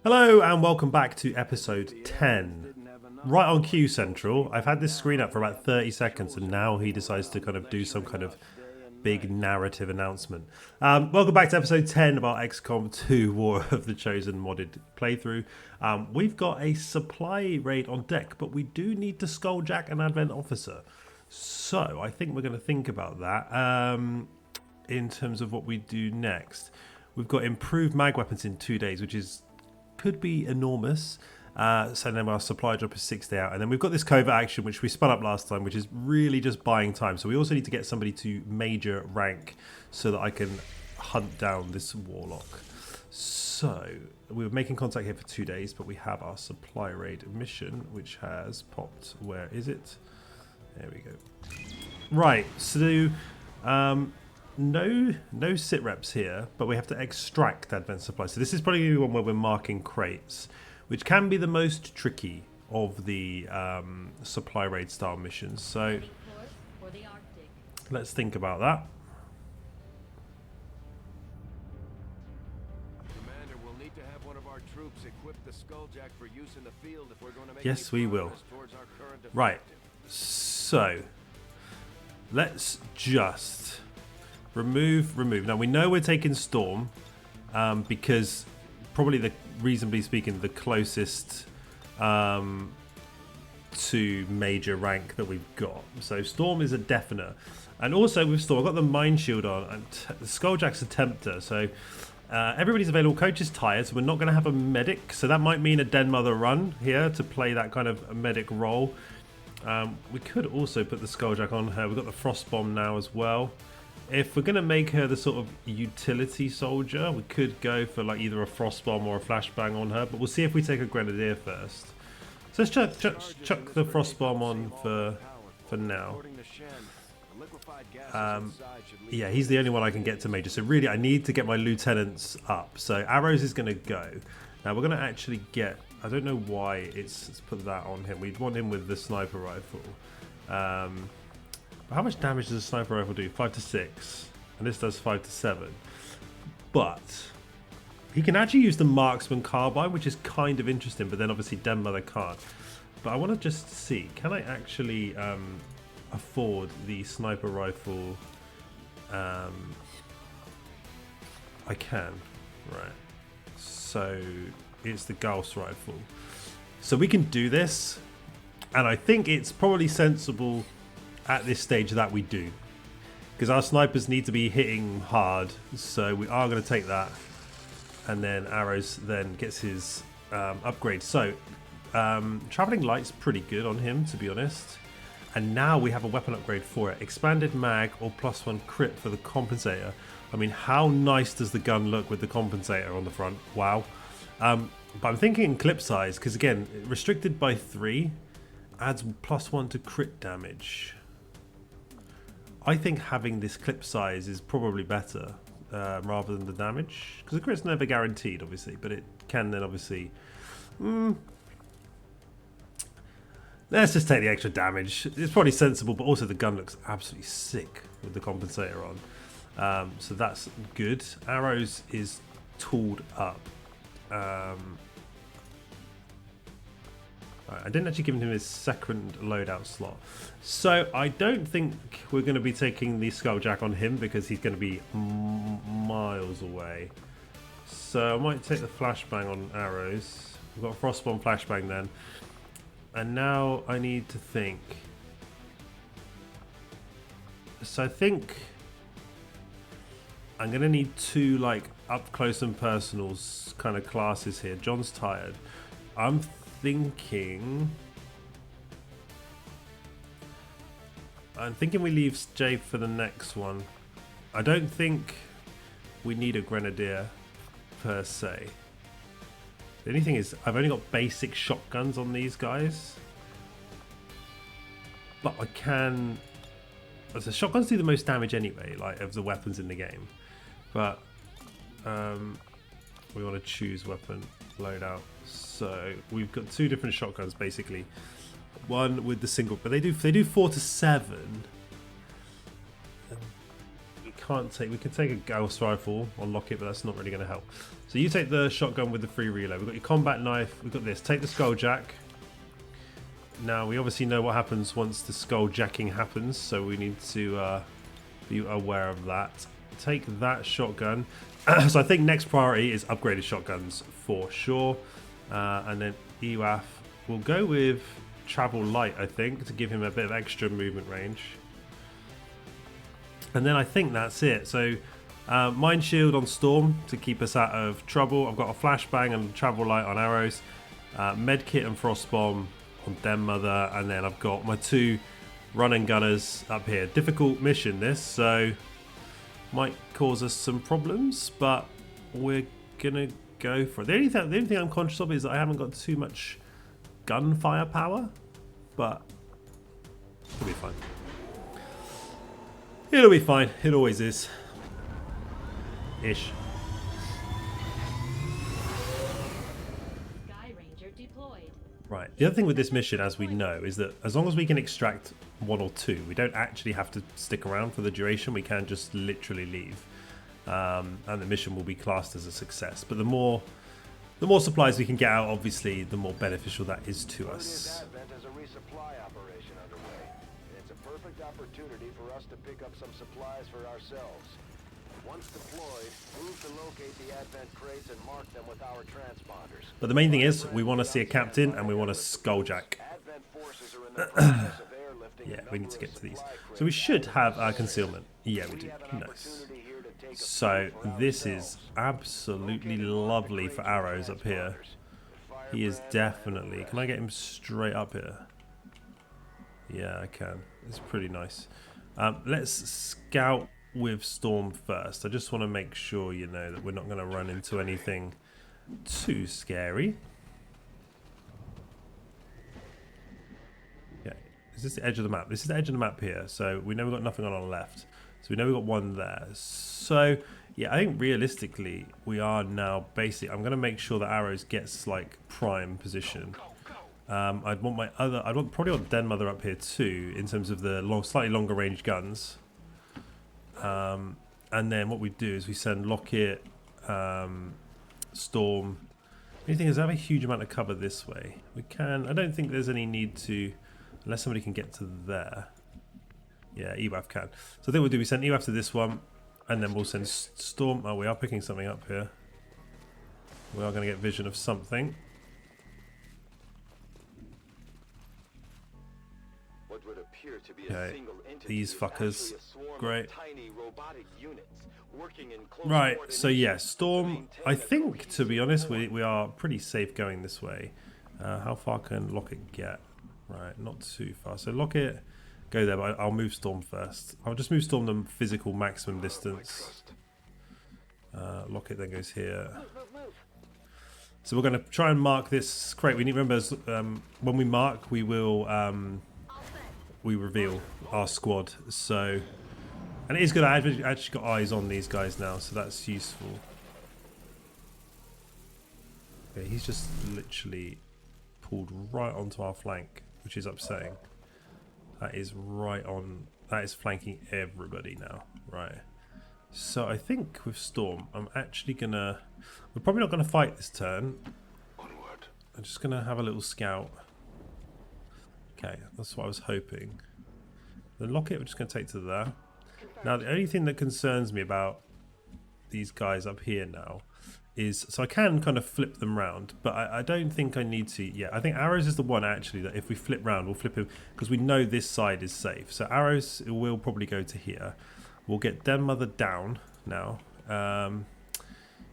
Hello and welcome back to episode 10. Right on cue, Central. I've had this screen up for about 30 seconds and now he decides to kind of do some kind of big narrative announcement. Welcome back to episode 10 of our XCOM 2 War of the Chosen modded playthrough. We've got a supply raid on deck, but we do need to skulljack an Advent officer. So I think we're going to think about that in terms of what we do next. We've got improved mag weapons in 2 days, which could be enormous. So then our supply drop is 6 days out, and then we've got this covert action which we spun up last time, which is really just buying time. So we also need to get somebody to major rank so that I can hunt down this warlock. So we were making contact here for 2 days, but we have our supply raid mission which has popped. Where is it? There we go. Right, so no sit reps here, but we have to extract Advent supply. So this is probably the one where we're marking crates, which can be the most tricky of the supply raid style missions. So let's think about that. Commander, we'll need to have one of our troops equip the skulljack for use in the field if we're going to make Yes, any we will. progress towards our current Right. objective. So let's just remove. Now we know we're taking Storm because probably reasonably speaking, the closest to major rank that we've got. So Storm is a definite. And also with Storm, I've got the Mind Shield on, and Skulljack's a tempter. So everybody's available. Coach is tired, so we're not going to have a medic. So that might mean a Den Mother run here to play that kind of a medic role. We could also put the Skulljack on her. We've got the Frost Bomb now as well. If we're going to make her the sort of utility soldier, we could go for like either a Frost Bomb or a Flashbang on her. But we'll see if we take a Grenadier first. So let's chuck the Frost Bomb on for now. Yeah, he's the only one I can get to major. So really, I need to get my lieutenants up. So Arrows is going to go. Now we're going to actually get... I don't know why it's put that on him. We'd want him with the sniper rifle. How much damage does a sniper rifle do? 5 to 6. And this does 5 to 7. But he can actually use the marksman carbine, which is kind of interesting. But then obviously Den Mother can't. But I want to just see. Can I actually afford the sniper rifle? I can. Right. So it's the Gauss rifle. So we can do this. And I think it's probably sensible at this stage that we do, because our snipers need to be hitting hard, so we are going to take that. And then Arrows then gets his upgrade. So traveling light's pretty good on him, to be honest. And now we have a weapon upgrade for it. Expanded mag or +1 crit for the compensator. I mean, how nice does the gun look with the compensator on the front? Wow. But I'm thinking clip size, because again, restricted by 3 adds +1 to crit damage. I think having this clip size is probably better rather than the damage, because the crit's never guaranteed, obviously, but it can then obviously... Let's just take the extra damage. It's probably sensible, but also the gun looks absolutely sick with the compensator on. So that's good. Arrows is tooled up. I didn't actually give him his second loadout slot. So I don't think we're going to be taking the Skulljack on him because he's going to be miles away. So I might take the Flashbang on Arrows. We've got a Frostbomb Flashbang then. And now I need to think. So I think I'm going to need 2 like up close and personals kind of classes here. John's tired. I'm thinking we leave Jay for the next one. I don't think we need a Grenadier per se. The only thing is I've only got basic shotguns on these guys, but I can... So shotguns do the most damage anyway, like of the weapons in the game, but we want to choose weapon loadout. So we've got 2 different shotguns basically. One with the single, but they do 4 to 7. We can't take... We could take a Gauss rifle on Lockett, but that's not really going to help. So you take the shotgun with the free reload. We've got your combat knife. We've got this. Take the skulljack. Now, we obviously know what happens once the skulljacking happens, so we need to be aware of that. Take that shotgun. So I think next priority is upgraded shotguns for sure. And then EWAF. We'll go with travel light, I think, to give him a bit of extra movement range. And then I think that's it. So Mind Shield on Storm to keep us out of trouble. I've got a Flashbang and Travel Light on Arrows. Medkit and Frost Bomb on Den Mother. And then I've got my 2 Running Gunners up here. Difficult mission this, so might cause us some problems, but we're going to go for it. The only thing I'm conscious of is that I haven't got too much gunfire power, but it'll be fine. It'll be fine. It always is. Ish. Sky Ranger deployed. Right. The other thing with this mission, as we know, is that as long as we can extract 1 or 2, we don't actually have to stick around for the duration. We can just literally leave, and the mission will be classed as a success. But the more supplies we can get out, obviously, the more beneficial that is to us. Advent has a resupply operation underway. It's a perfect opportunity for us to pick up some supplies for ourselves. Once deployed, move to locate the Advent crates and mark them with our transponders. But the main thing is, we want to see a captain and we want a skulljack. Advent forces are in the process of airlifting. Yeah, we need to get to these. So we should have our concealment. Yeah, we do. Nice. So this is absolutely lovely for Arrows up here. He is definitely... Can I get him straight up here? Yeah, I can. It's pretty nice. Let's scout with Storm first. I just want to make sure, you know, that we're not going to run into anything too scary. Yeah, is this the edge of the map? This is the edge of the map here. So we know we've got nothing on our left. So we know we've got one there. So yeah, I think realistically we are now basically... I'm going to make sure that Arrows gets like prime position. I'd probably want Den Mother up here too, in terms of the slightly longer range guns. And then what we do is we send Lockett, Storm. The only thing is I have a huge amount of cover this way. We can... I don't think there's any need to... Unless somebody can get to there. Yeah, EWAF can. So I think we'll do, we send EWAF to this one, and then we'll send Storm. Oh, we are picking something up here. We are going to get vision of something. What would appear to be Okay, a single entity these is fuckers. actually a swarm of Great. tiny robotic units working in close Right, so yeah, coordination Storm, to maintain I a think, to be cohesive honest, front. we are pretty safe going this way. How far can Lockett get? Right, not too far. So Lockett, go there, but I'll move Storm first. I'll just move Storm the physical maximum distance. Lockett then goes here. So we're going to try and mark this crate. We need to remember, when we mark, we will we reveal our squad. So, and it is good. I've actually got eyes on these guys now, so that's useful. Okay, he's just literally pulled right onto our flank, which is upsetting. That is right on. That is flanking everybody now. Right. So I think with Storm, I'm actually gonna... We're probably not gonna fight this turn. Onward. I'm just gonna have a little scout. Okay, that's what I was hoping. The Lockett we're just gonna take to there. Now the only thing that concerns me about these guys up here now is... So I can kind of flip them round, but I don't think I need to... Yeah, I think Arrows is the one actually that if we flip round, we'll flip him... Because we know this side is safe. So Arrows will probably go to here. We'll get Den Mother down now.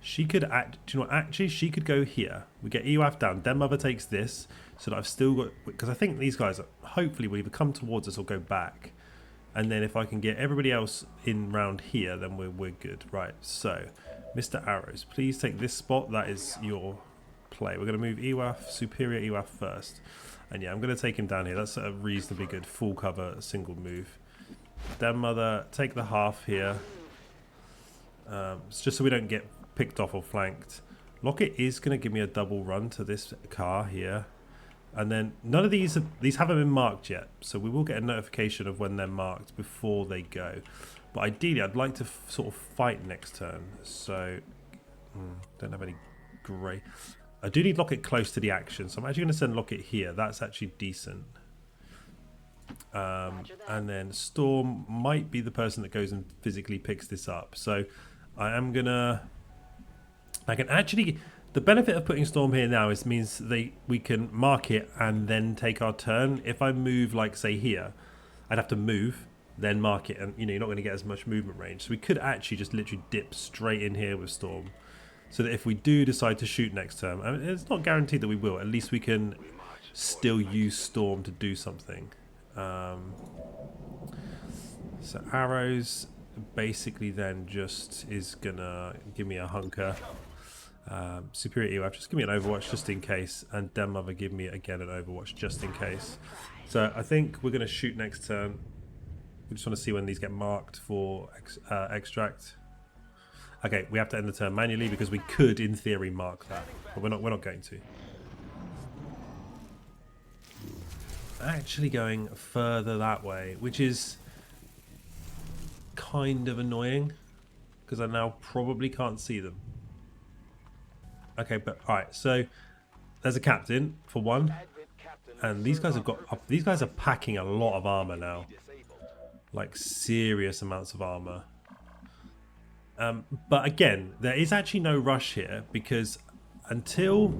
She could act. Do you know what? Actually, she could go here. We get EWAF down. Den Mother takes this, so that I've still got. Because I think these guys hopefully will either come towards us or go back. And then if I can get everybody else in round here, then we're good. Right. So, Mr. Arrows, please take this spot. That is your play. We're going to move EWAF, Superior EWAF first. And yeah, I'm going to take him down here. That's a reasonably good full cover single move. Den Mother, take the half here. It's just so we don't get picked off or flanked. Lockett is going to give me a double run to this car here. And then none of these haven't been marked yet. So we will get a notification of when they're marked before they go. But ideally, I'd like to sort of fight next turn. So, don't have any great... I do need Locket close to the action, so I'm actually going to send Locket here. That's actually decent. And then Storm might be the person that goes and physically picks this up. So I am going to... I can actually... The benefit of putting Storm here now is means we can mark it and then take our turn. If I move, like, say, here, I'd have to move, then mark it, and, you know, you're not going to get as much movement range. So we could actually just literally dip straight in here with Storm. So that if we do decide to shoot next turn, I mean, it's not guaranteed that we will. At least we can still use Storm to do something. So arrows basically then just is gonna give me a hunker. Superior EOF, just give me an overwatch just in case, and Den Mother give me again an overwatch just in case. So I think we're gonna shoot next turn. We just want to see when these get marked for extract. Okay, we have to end the turn manually because we could, in theory, mark that, but we're not going to. Actually going further that way, which is kind of annoying because I now probably can't see them. Okay, but alright, so there's a captain for one, and these guys are packing a lot of armor now, like serious amounts of armor. But again, there is actually no rush here because until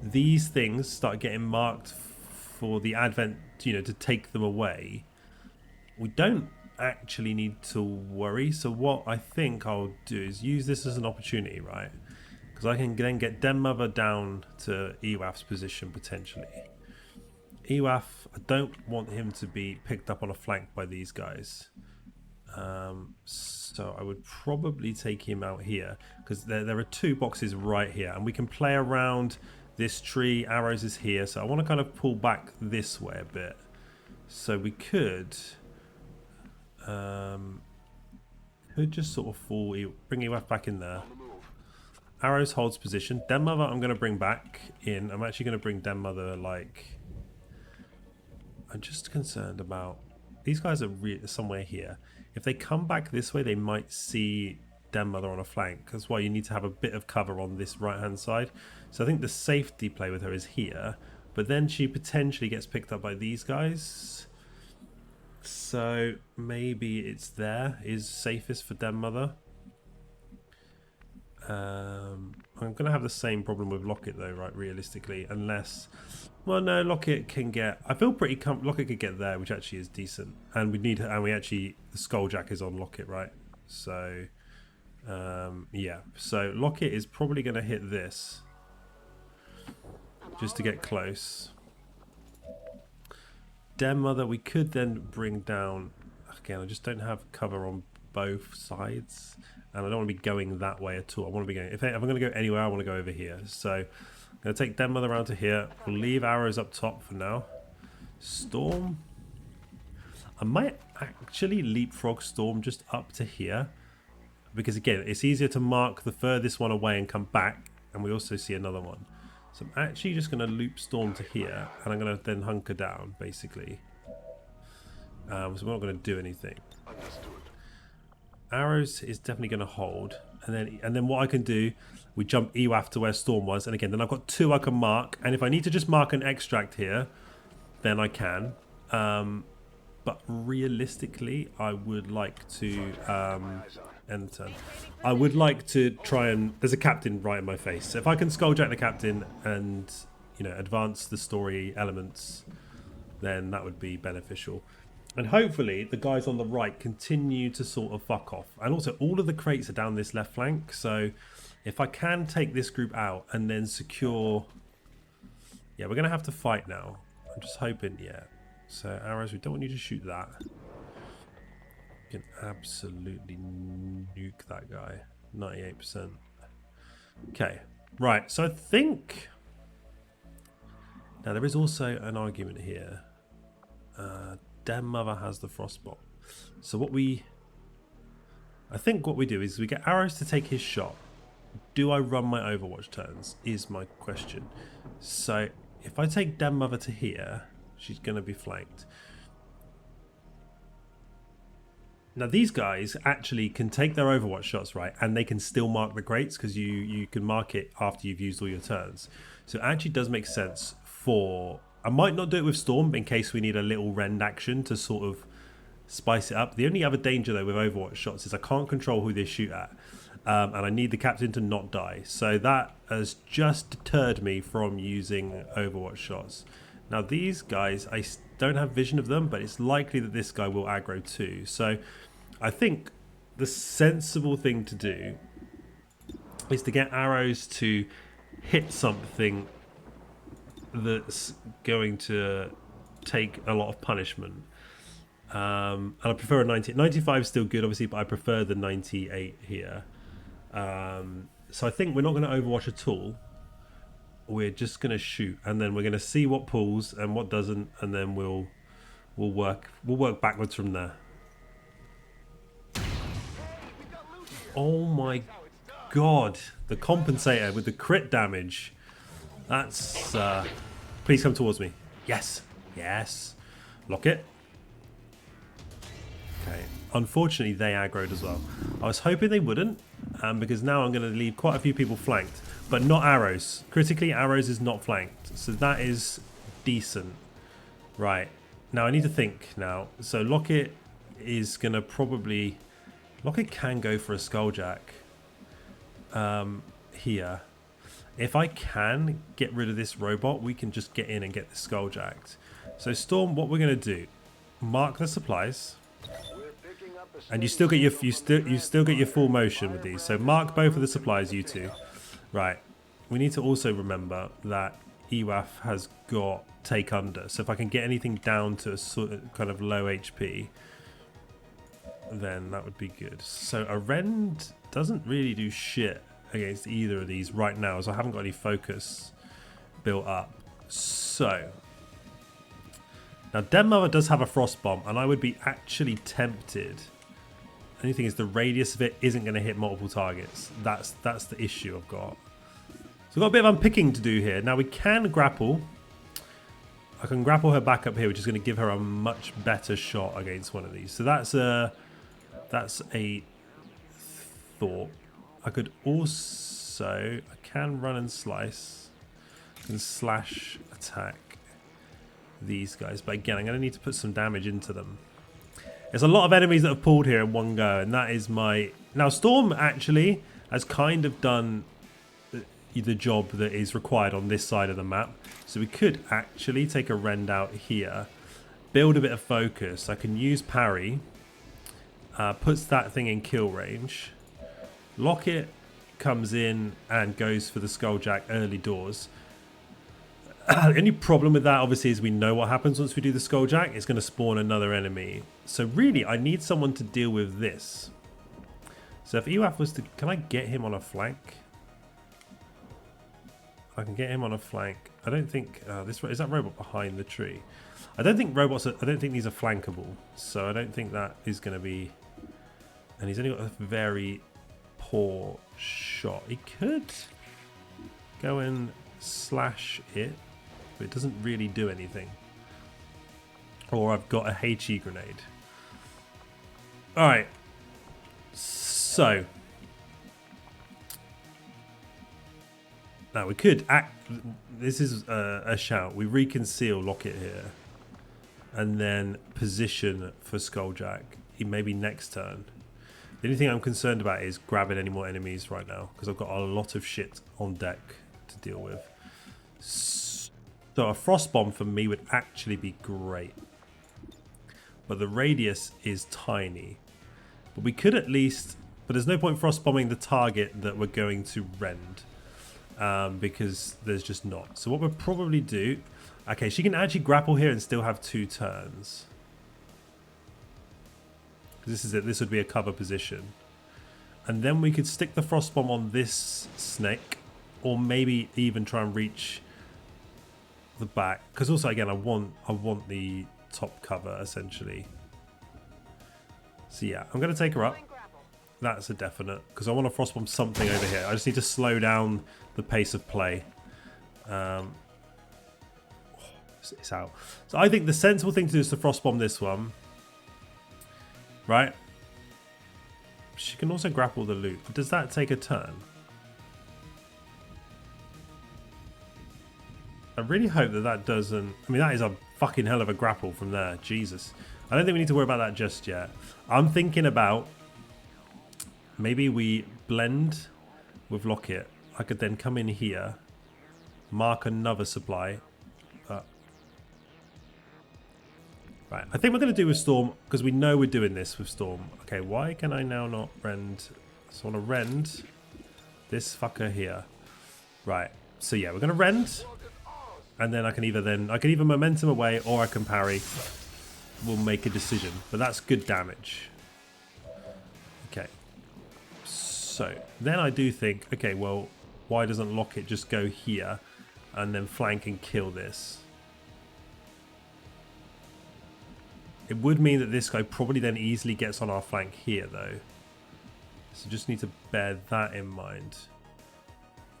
these things start getting marked for the advent, you know, to take them away, we don't actually need to worry. So what I think I'll do is use this as an opportunity, right? Because I can then get Den Mother down to EWAF's position potentially. EWAF, I don't want him to be picked up on a flank by these guys. So I would probably take him out here because there are two boxes right here, and we can play around this tree. Arrows is here, so I want to kind of pull back this way a bit. So we could just sort of bring EWAF back in there. Arrows holds position. Den Mother I'm going to bring back in. I'm actually going to bring Den Mother, like... I'm just concerned about... These guys are somewhere here. If they come back this way, they might see Den Mother on a flank. That's why you need to have a bit of cover on this right-hand side. So I think the safety play with her is here. But then she potentially gets picked up by these guys. So maybe it's there is safest for Den Mother. I'm going to have the same problem with Locket though, right, realistically, unless... Well, no, Locket can get... I feel pretty Locket could get there, which actually is decent. And we actually... The Skulljack is on Locket, right? So, yeah. So Locket is probably going to hit this. Just to get close. Den Mother, we could then bring down... Again, I just don't have cover on both sides. And I don't want to be going that way at all. I want to be going... If I'm going to go anywhere, I want to go over here. So I'm going to take Den Mother around to here. We'll leave arrows up top for now. Storm. I might actually leapfrog Storm just up to here. Because again, it's easier to mark the furthest one away and come back. And we also see another one. So I'm actually just going to loop Storm to here. And I'm going to then hunker down, basically. So we're not going to do anything. Arrows is definitely going to hold, and then what I can do, we jump EWAF to where Storm was, and again, then I've got two I can mark, and if I need to just mark an extract here, then I can. But realistically, I would like to end the turn. I would like to try and... There's a captain right in my face. So if I can skulljack the captain and, you know, advance the story elements, then that would be beneficial. And hopefully the guys on the right continue to sort of fuck off. And also all of the crates are down this left flank. So if I can take this group out and then secure... Yeah, we're going to have to fight now. I'm just hoping, yeah. So arrows, we don't want you to shoot that. You can absolutely nuke that guy. 98%. Okay. Right, so I think... Now there is also an argument here. Den Mother has the Frostbot. So I think what we do is we get arrows to take his shot. Do I run my Overwatch turns is my question. So if I take Den Mother to here, she's going to be flanked. Now these guys actually can take their Overwatch shots, right, and they can still mark the crates because you can mark it after you've used all your turns. So it actually does make sense for... I might not do it with Storm in case we need a little rend action to sort of spice it up. The only other danger though with Overwatch shots is I can't control who they shoot at, and I need the captain to not die. So that has just deterred me from using Overwatch shots. Now these guys, I don't have vision of them, but it's likely that this guy will aggro too. So I think the sensible thing to do is to get arrows to hit something that's going to take a lot of punishment. And I prefer a 90. 95 is still good, obviously, but I prefer the 98 here. So I think we're not going to Overwatch at all. We're just going to shoot, and then we're going to see what pulls and what doesn't, and then we'll work backwards from there. Oh my god, the compensator with the crit damage. That's please come towards me. Yes, yes. Lock it. Okay. Unfortunately, they aggroed as well. I was hoping they wouldn't, because now I'm going to leave quite a few people flanked, but not arrows. Critically, arrows is not flanked, so that is decent. Right. Now I need to think now. So Lockett is going to probably... Lockett can go for a Skulljack here. If I can get rid of this robot, we can just get in and get the Skulljacked. So Storm, what we're going to do, mark the supplies, and you still get your you still get your full motion with these. So mark both of the supplies, you two. Right. We need to also remember that EWAF has got take under. So if I can get anything down to a sort of kind of low HP, then that would be good. So a rend doesn't really do shit against either of these right now, as I haven't got any focus built up. So now Den Mother does have a frost bomb, and I would be actually tempted. The only thing is the radius of it isn't going to hit multiple targets. That's the issue I've got. So we've got a bit of unpicking to do here. Now we can grapple. I can grapple her back up here, which is going to give her a much better shot against one of these. So that's a thought. I could also... I can run and slice. I can slash attack these guys. But again, I'm going to need to put some damage into them. There's a lot of enemies that have pulled here in one go, and that is my... Now, Storm actually has kind of done the job that is required on this side of the map. So we could actually take a rend out here, build a bit of focus. I can use parry, puts that thing in kill range. Lockett comes in and goes for the Skulljack early doors. The only problem with that, obviously, is we know what happens once we do the Skulljack. It's going to spawn another enemy. So really, I need someone to deal with this. So if EWAF was to... Can I get him on a flank? I can get him on a flank. I don't think... is that robot behind the tree? I don't think robots... I don't think these are flankable. So I don't think that is going to be... And he's only got a very poor shot. He could go and slash it, but it doesn't really do anything. Or I've got a HE grenade. Alright. So... Now we could act... This is a shout. We reconceal Lockett here. And then position for Skulljack. Maybe next turn. The only thing I'm concerned about is grabbing any more enemies right now, because I've got a lot of shit on deck to deal with. So a frost bomb for me would actually be great. But the radius is tiny. But we could at least... But there's no point frost bombing the target that we're going to rend. Because there's just not. So what we'll probably do... Okay, she can actually grapple here and still have 2 turns. This is it. This would be a cover position. And then we could stick the frost bomb on this snake. Or maybe even try and reach the back. Because also, again, I want the top cover, essentially. So yeah, I'm going to take her up. That's a definite. Because I want to frost bomb something over here. I just need to slow down the pace of play. It's out. So I think the sensible thing to do is to frost bomb this one. Right? She can also grapple the loot. Does that take a turn? I really hope that that doesn't... I mean, that is a fucking hell of a grapple from there. Jesus. I don't think we need to worry about that just yet. I'm thinking about... maybe we blend with Locket. I could then come in here, mark another supply. Right, I think we're going to do with Storm, because we know we're doing this with Storm. Okay, why can I now not rend? So I want to rend this fucker here. Right, so yeah, we're going to rend. And then I can either momentum away or I can parry. We'll make a decision, but that's good damage. Okay. So then I do think, okay, well, why doesn't Locket just go here and then flank and kill this? It would mean that this guy probably then easily gets on our flank here, though. So just need to bear that in mind.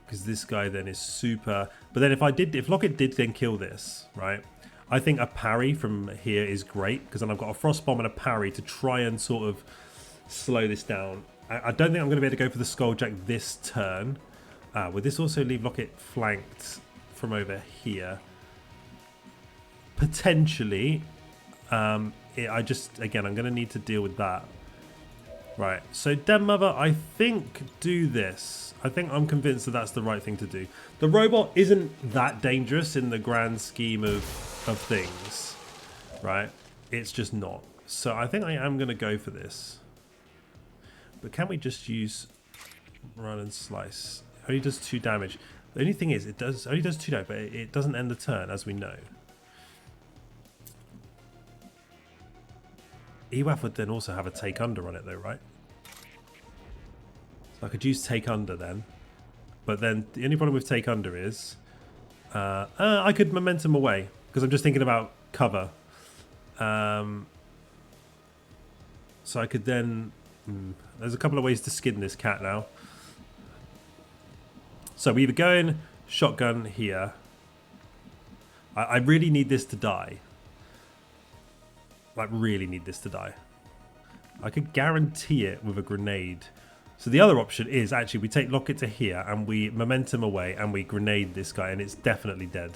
Because this guy then is super... But then if Locket did then kill this, right? I think a parry from here is great. Because then I've got a frost bomb and a parry to try and sort of slow this down. I don't think I'm going to be able to go for the Skulljack this turn. Would this also leave Locket flanked from over here? Potentially... I'm going to need to deal with that. Right, so Den Mother, I think do this. I think I'm convinced that that's the right thing to do. The robot isn't that dangerous in the grand scheme of things, right? It's just not. So I think I am going to go for this. But can we just use run and slice? It only does 2 damage. The only thing is, it only does 2 damage, but it doesn't end the turn, as we know. EWAF would then also have a take under on it though, right? So I could use take under then. But then the only problem with take under is I could momentum away because I'm just thinking about cover. So I could then... there's a couple of ways to skin this cat now. So we either go in shotgun here. I really need this to die. Like, really need this to die. I could guarantee it with a grenade. So the other option is actually we take Locket to here and we momentum away and we grenade this guy and it's definitely dead.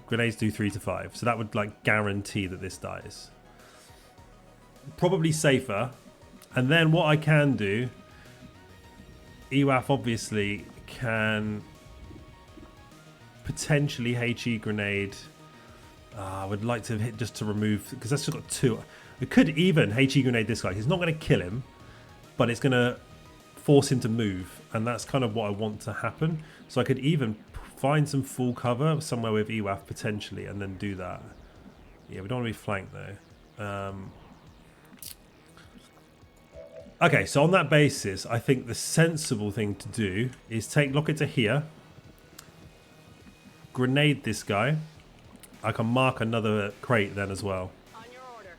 Grenades do 3 to 5. So that would like guarantee that this dies. Probably safer. And then what I can do, EWAF obviously can potentially HE grenade. I would like to hit just to remove, because that's just got 2. It could even HE grenade this guy. It's not going to kill him, but it's going to force him to move, and that's kind of what I want to happen. So I could even find some full cover somewhere with EWAF potentially, and then do that. Yeah, we don't want to be flanked though. Okay, so on that basis, I think the sensible thing to do is take Locket to here, grenade this guy. I can mark another crate then as well. On your order.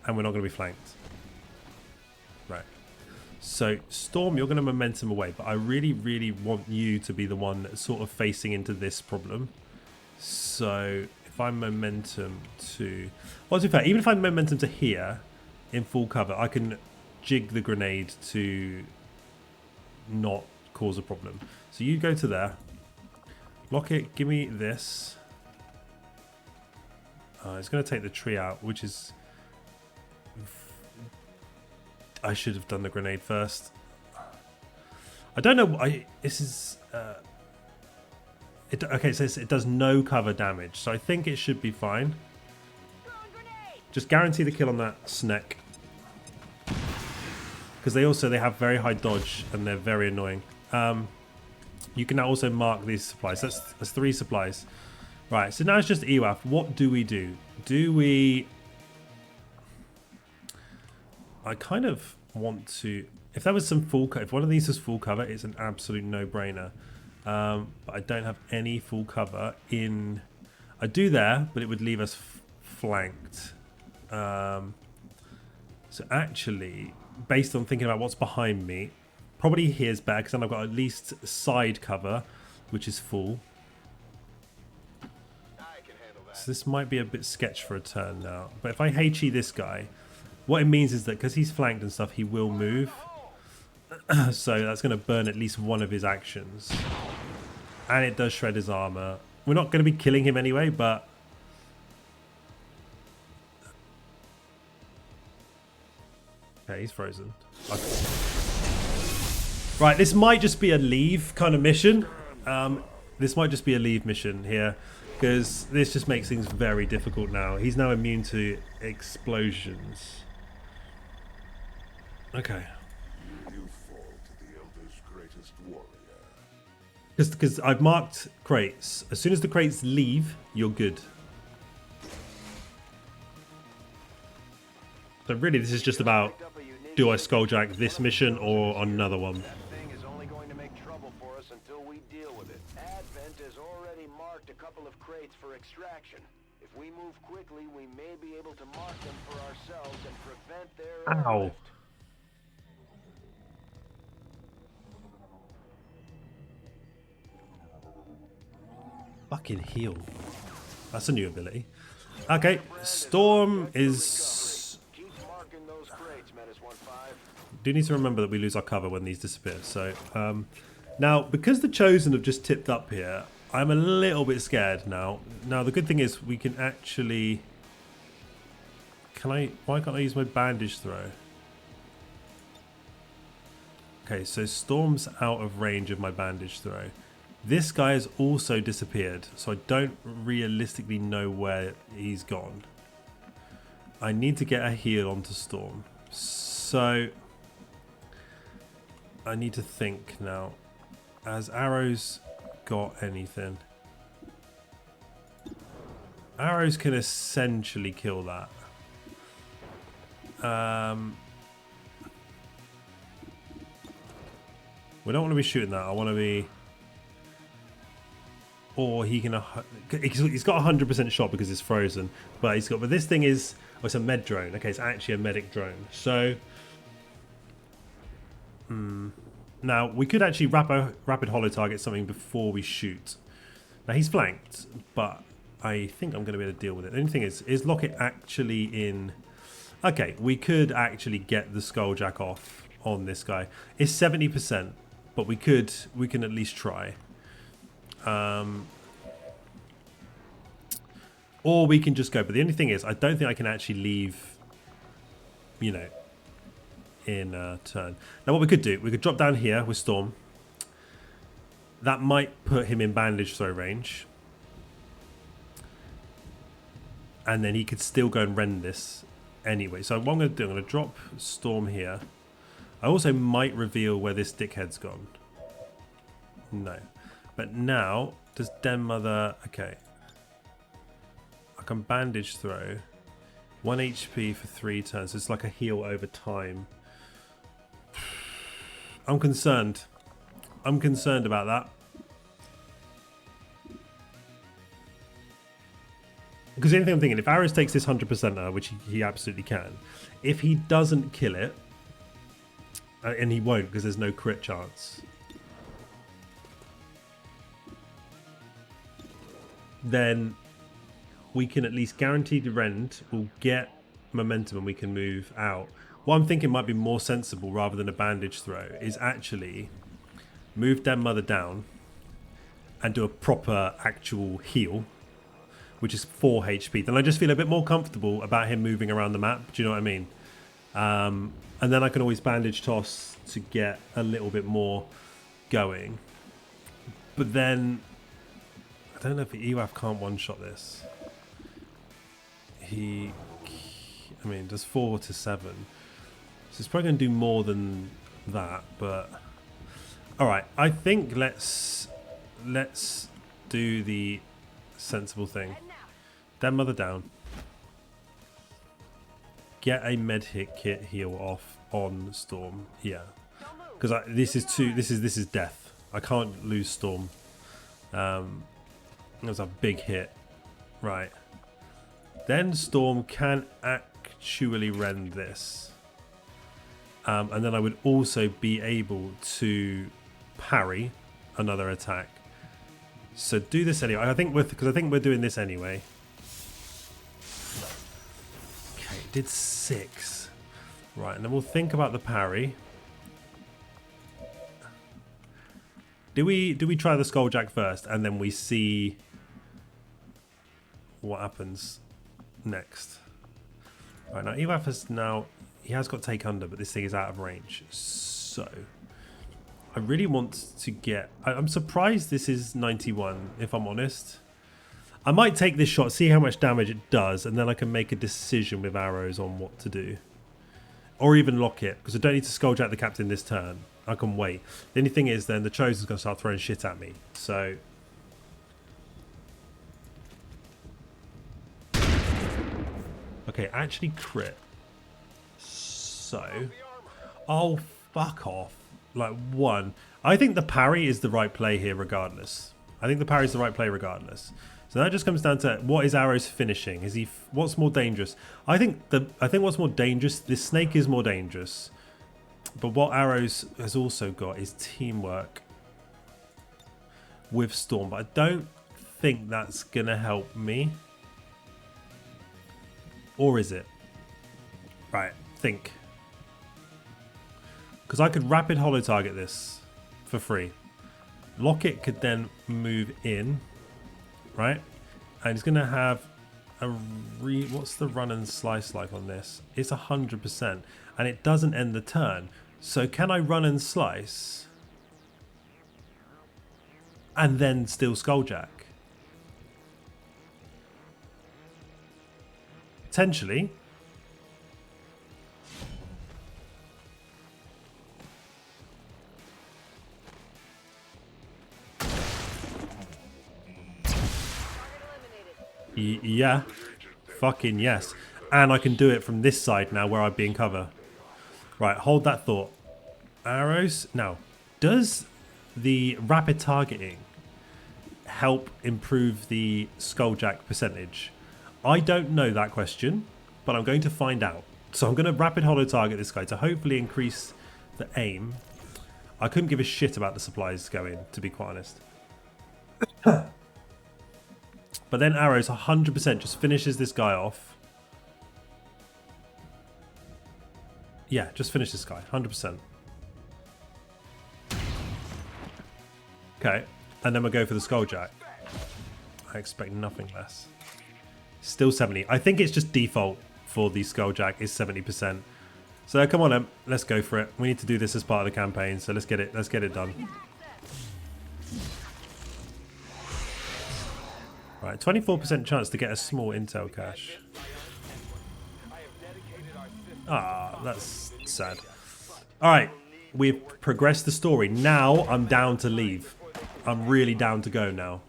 And we're not going to be flanked. Right. So, Storm, you're going to momentum away. But I really, really want you to be the one that's sort of facing into this problem. So, if I momentum to... Well, to be fair, even if I momentum to here in full cover, I can jig the grenade to not cause a problem. So, you go to there. Locket, give me this. It's going to take the tree out, which is... I should have done the grenade first. I don't know. This is... okay, so it does no cover damage, so I think it should be fine. Just guarantee the kill on that Sneck. Because they have very high dodge, and they're very annoying. You can now also mark these supplies. That's 3 supplies. Right, so now it's just EWAF. What do we do? Do we... I kind of want to... If that was some full cover, if one of these was full cover, it's an absolute no-brainer. But I don't have any full cover in... I do there, but it would leave us flanked. So actually, based on thinking about what's behind me, probably here's better, because then I've got at least side cover, which is full. So this might be a bit sketch for a turn now. But if I HE this guy, What it means is that because he's flanked and stuff, he will move. So that's going to burn at least one of his actions. And it does shred his armor. We're not going to be killing him anyway, but... Okay, he's frozen. Okay. Right, this might just be a leave kind of mission. This might just be a leave mission here. Because this just makes things very difficult now. He's now immune to explosions. Okay. You fall to the Elder's greatest warrior. Because I've marked crates. As soon as the crates leave, you're good. So really, this is just about, do I skulljack this mission or another one? That thing is only going to make trouble for us until we deal with it. Advent has already marked a couple of crates for extraction. If we move quickly, we may be able to mark them for ourselves and prevent their Ow. airlift. Fucking heal. That's a new ability. Okay, Storm is... Keep marking those crates, Menace 1-5. Do need to remember that we lose our cover when these disappear. So, now, because the Chosen have just tipped up here, I'm a little bit scared now. Now, the good thing is we can actually... Why can't I use my bandage throw? Okay, so Storm's out of range of my bandage throw. This guy has also disappeared, so I don't realistically know where he's gone. I need to get a heal onto Storm. So, I need to think now. Has Arrows got anything? Arrows can essentially kill that. We don't want to be shooting that. I want to be... Or he can... He's got 100% shot because it's frozen. But he's got... But this thing is... Oh, it's a med drone. Okay, it's actually a medic drone. So... Now, we could actually rapid holo target something before we shoot. Now, he's flanked. But I think I'm going to be able to deal with it. The only thing is Lockett actually in... Okay, we could actually get the skulljack off on this guy. It's 70%. But we can at least try. Or we can just go. But the only thing is, I don't think I can actually leave, you know, in a turn. Now, what we could do, we could drop down here with Storm. That might put him in bandage throw range. And then he could still go and rend this anyway. So what I'm going to do, I'm going to drop Storm here. I also might reveal where this dickhead's gone. No. But now, does Den Mother... Okay. I can bandage throw. 1 HP for 3 turns. So it's like a heal over time. I'm concerned. I'm concerned about that. Because the only thing I'm thinking, if Arrows takes this 100% now, which he absolutely can, if he doesn't kill it, and he won't because there's no crit chance, then we can at least guarantee the rend. We'll get momentum and we can move out. What I'm thinking might be more sensible rather than a bandage throw is actually move Den Mother down and do a proper actual heal, which is 4 HP. Then I just feel a bit more comfortable about him moving around the map. Do you know what I mean? And then I can always bandage toss to get a little bit more going. But then I don't know if the EWAF can't one-shot this. I mean, does 4 to 7. So it's probably going to do more than that, but... Alright, I think let's do the sensible thing. Den Mother down. Get a med hit kit heal off on Storm. Yeah. Because this is death. I can't lose Storm. That was a big hit. Right. Then Storm can actually rend this. And then I would also be able to parry another attack. So do this anyway. I think we're doing this anyway. Okay, it did 6. Right, and then we'll think about the parry. Do we try the Skulljack first, and then we see what happens next? Right, now Ewaf he has got take under, but this thing is out of range. So I really want to get... I'm surprised this is 91, if I'm honest. I might take this shot, see how much damage it does, and then I can make a decision with arrows on what to do. Or even lock it, because I don't need to Skulljack the captain this turn. I can wait. The only thing is then the Chosen's going to start throwing shit at me. So... Okay, actually crit. So... Oh, fuck off. Like, one. I think the parry is the right play here regardless. I think the parry is the right play regardless. So that just comes down to what is Arrow's finishing? Is he what's more dangerous? I think what's more dangerous, this snake is more dangerous. But what Arrow's has also got is teamwork with Storm. But I don't think that's gonna help me. Or is it? Right, think. Because I could rapid holo target this for free. Locket could then move in. Right, and he's gonna have a what's the run and slice like on this? It's 100%, and it doesn't end the turn. So can I run and slice and then still Skulljack? Potentially. Yeah, fucking yes. And I can do it from this side now where I'd be in cover. Right, hold that thought. Arrows. Now, does the rapid targeting help improve the Skulljack percentage? I don't know that question, but I'm going to find out. So I'm going to rapid holo target this guy to hopefully increase the aim. I couldn't give a shit about the supplies going, to be quite honest. But then Arrows 100% just finishes this guy off. Yeah, just finish this guy, 100%. Okay, and then we'll go for the Skulljack. I expect nothing less. Still 70. I think it's just default for the Skulljack is 70%. So come on, then, let's go for it. We need to do this as part of the campaign, so let's get it done. Right, 24% chance to get a small intel cache. Ah, that's sad. Alright, we've progressed the story. Now I'm down to leave. I'm really down to go now.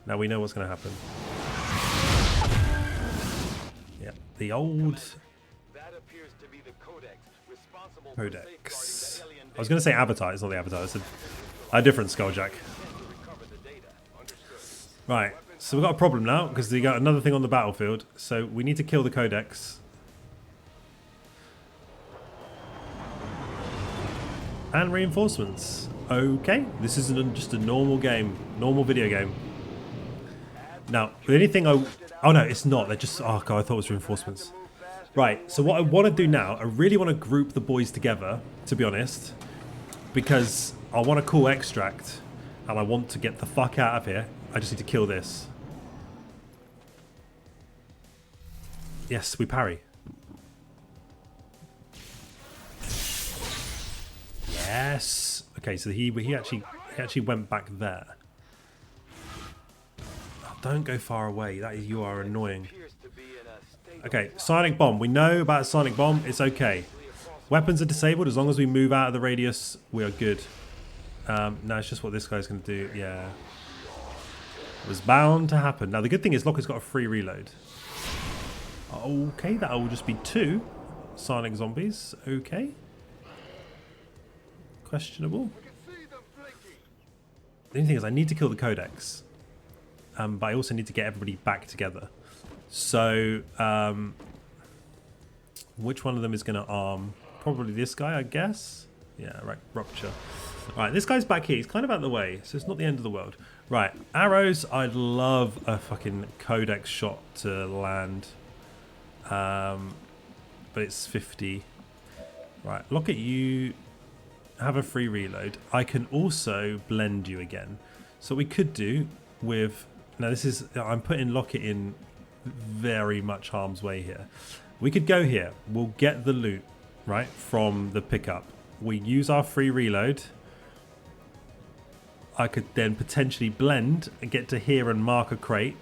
Now we know what's going to happen. Yeah, the old... Codex. I was going to say Avatar, it's not the Avatar, it's a different Skulljack. Right, so we've got a problem now, because we got another thing on the battlefield. So we need to kill the Codex. And reinforcements. Okay, this isn't just a normal game, normal video game. Now, the only thing oh no, it's not, they're just, oh god, I thought it was reinforcements. Right, so what I want to do now, I really want to group the boys together, to be honest. Because I want to call extract, and I want to get the fuck out of here. I just need to kill this. Yes, we parry. Yes. Okay, so he actually went back there. Oh, don't go far away. You are annoying. Okay, sonic bomb. We know about sonic bomb. It's okay. Weapons are disabled as long as we move out of the radius. We are good. No, it's just what this guy's going to do. Yeah. It was bound to happen. Now the good thing is Locker's got a free reload. Okay, that will just be 2 sonic zombies. Okay. Questionable. The only thing is I need to kill the Codex. But I also need to get everybody back together. So, which one of them is going to arm? Probably this guy, I guess. Yeah, right, Rupture. Right, this guy's back here. He's kind of out of the way, so it's not the end of the world. Right, arrows. I'd love a fucking Codex shot to land. but it's 50. Right, look at you. Have a free reload. I can also blend you again. So we could do with... Now this is... I'm putting Locket in very much harm's way here. We could go here. We'll get the loot, right, from the pickup. We use our free reload. I could then potentially blend and get to here and mark a crate.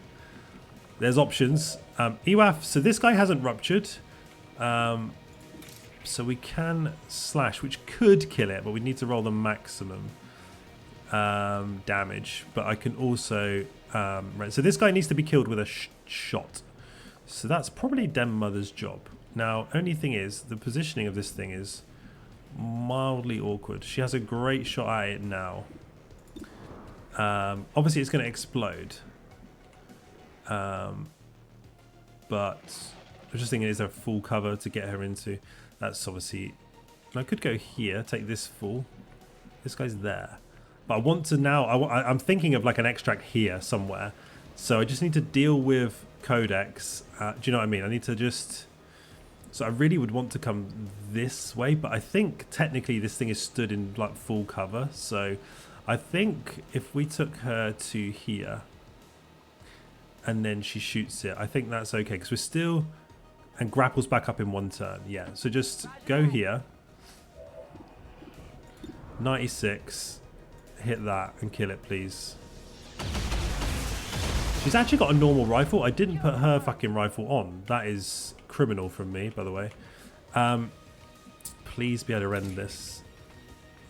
There's options. EWAF, so this guy hasn't ruptured. So we can slash, which could kill it, but we need to roll the maximum damage. But I can also... right, so this guy needs to be killed with a shot. So that's probably Den Mother's job. Now, only thing is, the positioning of this thing is mildly awkward. She has a great shot at it now. Obviously, it's going to explode. But I was just thinking, is there full cover to get her into? That's obviously... I could go here, take this full. This guy's there. But I want to now... I'm thinking of like an extract here somewhere. So I just need to deal with Codex. Do you know what I mean? I need to just... So I really would want to come this way. But I think technically this thing is stood in like full cover. So I think if we took her to here... and then she shoots it, I think that's okay. Because we're still... And grapples back up in one turn. Yeah, so just go here. 96. Hit that and kill it, please. She's actually got a normal rifle. I didn't put her fucking rifle on. That is criminal from me, by the way. Please be able to rend this.